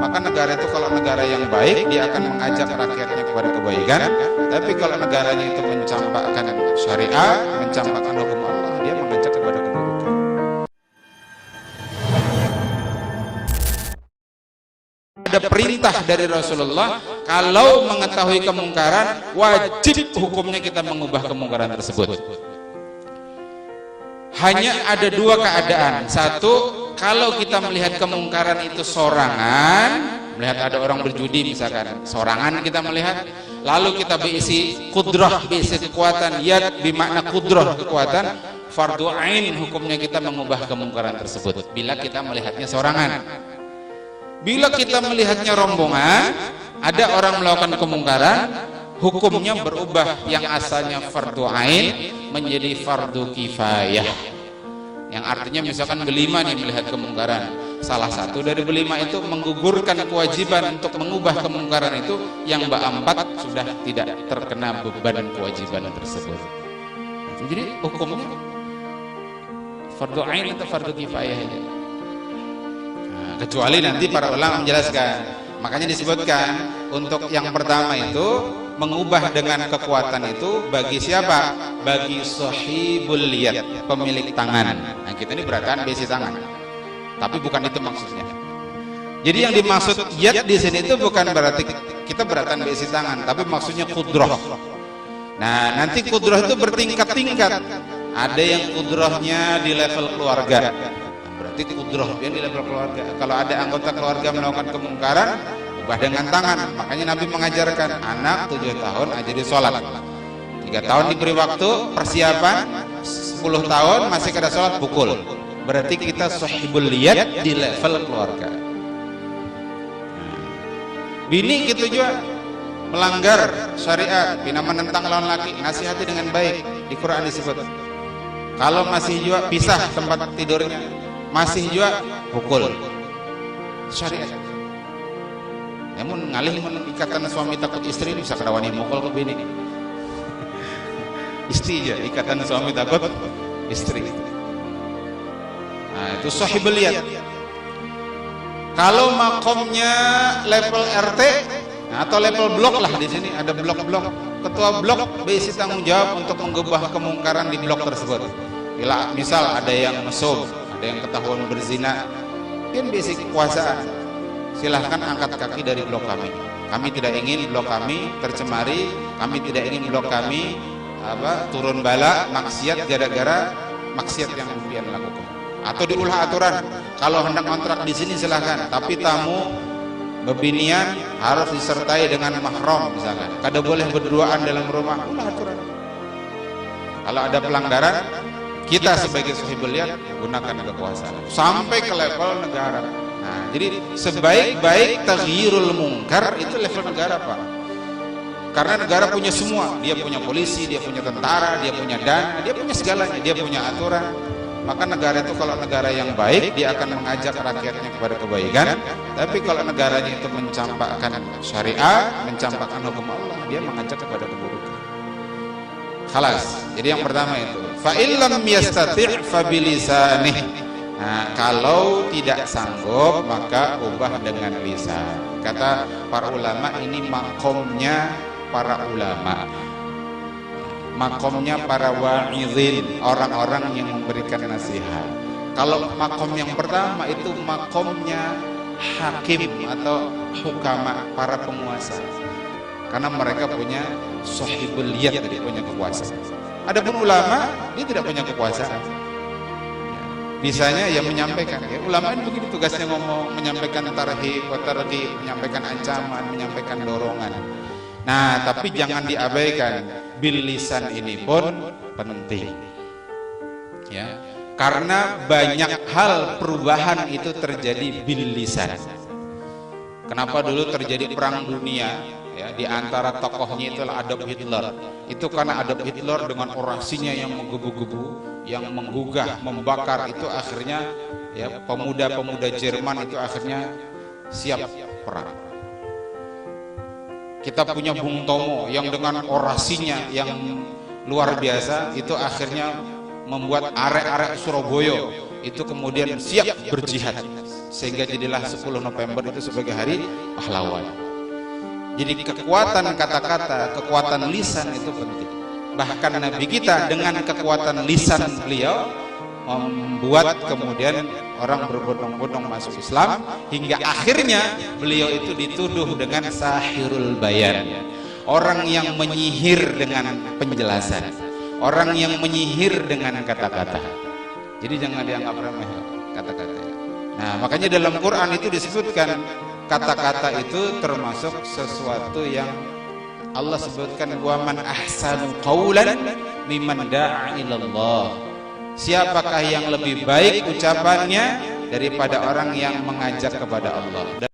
Maka negara itu kalau negara yang baik, dia akan mengajak rakyatnya kepada kebaikan. Tapi kalau negaranya itu mencampakkan syariat, mencampakkan hukum Allah, dia mengajak kepada keburukan. Ada perintah dari Rasulullah, kalau mengetahui kemungkaran, wajib hukumnya kita mengubah kemungkaran tersebut. Hanya ada dua keadaan. Satu, kalau kita melihat kemungkaran itu sorangan, melihat ada orang berjudi misalkan, sorangan kita melihat, lalu kita berisi kudrah, berisi kekuatan, yad bermakna kudrah, kekuatan, fardu ain hukumnya kita mengubah kemungkaran tersebut bila kita melihatnya sorangan. Bila kita melihatnya rombongan, ada orang melakukan kemungkaran, hukumnya berubah yang asalnya fardu ain menjadi fardu kifayah. Yang artinya misalkan berlima nih melihat kemungkaran, salah satu dari berlima itu menggugurkan kewajiban untuk mengubah kemungkaran itu, yang berempat sudah tidak terkena beban kewajiban tersebut. Jadi hukumnya fardu ain atau fardu kifayah aja. Nah, kecuali nanti para ulama menjelaskan. Makanya disebutkan untuk yang pertama itu mengubah dengan kekuatan itu bagi siapa? Bagi sahibul yad, pemilik tangan. Nah, kita ini beratan besi tangan. Tapi bukan itu maksudnya. Jadi yang dimaksud yad di sini itu bukan berarti kita beratan besi tangan, tapi maksudnya kudrah. Nah, nanti kudrah itu bertingkat-tingkat. Ada yang kudrahnya di level keluarga. Berarti kudrah dia di level keluarga. Kalau ada anggota keluarga melakukan kemungkaran, ubah dengan tangan. Makanya Nabi mengajarkan anak 7 tahun ajari sholat, 3 tahun diberi waktu persiapan, 10 tahun masih kada sholat pukul. Berarti kita sahibul yad di level keluarga. Bini gitu juga melanggar syariat, bina menentang lawan laki, nasihati dengan baik. Di Quran disebut kalau masih juga pisah tempat tidurnya, masih juga pukul. Syariat. Namun ngalih ikatan suami takut istri bisa kerawani mukul ke bini. Istri aja ikatan suami takut istri. Nah, itu sahibul yad. Kalau makomnya level RT atau level blok lah, di sini ada blok-blok. Ketua blok berisi tanggung jawab untuk mengubah kemungkaran di blok tersebut. Bila misal ada yang mesum, ada yang ketahuan berzina, kan berisi kekuasaan. Silahkan angkat kaki dari blok kami. Kami tidak ingin blok kami tercemari. Kami tidak ingin blok kami turun bala maksiat gara-gara maksiat yang kalian lakukan. Atau diulah aturan, kalau hendak kontrak di sini silahkan, tapi tamu bebinian harus disertai dengan mahram misalkan. Kada boleh berduaan dalam rumah. Ulah aturan. Kalau ada pelanggaran, kita sebagai sahibul yad gunakan kekuasaan sampai ke level negara. Nah, jadi sebaik-baik taghyirul munkar itu level negara, Pak. Karena negara punya semua, dia punya polisi, dia punya tentara, dia punya dana, dia punya segalanya, dia punya aturan. Maka negara itu kalau negara yang baik, dia akan mengajak rakyatnya kepada kebaikan. Tapi kalau negaranya itu mencampakkan syariat, mencampakkan hukum Allah, dia mengajak kepada keburukan. Khalas. Jadi yang pertama itu, fa illam yastati' fa bilisanih. Nah, kalau tidak sanggup maka ubah dengan lisan. Kata para ulama, ini makomnya para ulama, makomnya para wa'idhin, orang-orang yang memberikan nasihat. Kalau makom yang pertama itu makomnya hakim atau hukama, para penguasa, karena mereka punya sahibul yad, jadi punya kekuasaan. Adapun ulama, dia tidak punya kekuasaan. Bisanya yang menyampaikan, ya, ulama ini begitu tugasnya, ngomong, menyampaikan tarhib, targhib, menyampaikan ancaman, menyampaikan dorongan. Nah, tapi jangan diabaikan, bil lisan ini pun penting. Ya, karena banyak hal perubahan itu terjadi bil lisan. Kenapa dulu terjadi perang dunia? Ya, di antara tokohnya itu Adolf Hitler. Itu karena Adolf Hitler dengan orasinya yang menggebu-gebu, yang menggugah, membakar, itu akhirnya ya pemuda-pemuda Jerman itu akhirnya siap perang. Kita punya Bung Tomo yang dengan orasinya yang luar biasa, itu akhirnya membuat arek-arek Surabaya itu kemudian siap berjihad, sehingga jadilah 10 November itu sebagai hari pahlawan. Jadi kekuatan kata-kata, kekuatan lisan itu penting. Bahkan Nabi kita dengan kekuatan lisan beliau membuat kemudian orang berbondong-bondong masuk Islam, hingga akhirnya beliau itu dituduh dengan sahirul bayan, orang yang menyihir dengan penjelasan, orang yang menyihir dengan kata-kata. Jadi jangan dianggap remeh kata-kata. Nah, makanya dalam Quran itu disebutkan kata-kata itu termasuk sesuatu yang Allah sebutkan, wa man ahsanu qawlan mimman da'a ilallah. Siapakah yang lebih baik ucapannya daripada orang yang mengajak kepada Allah.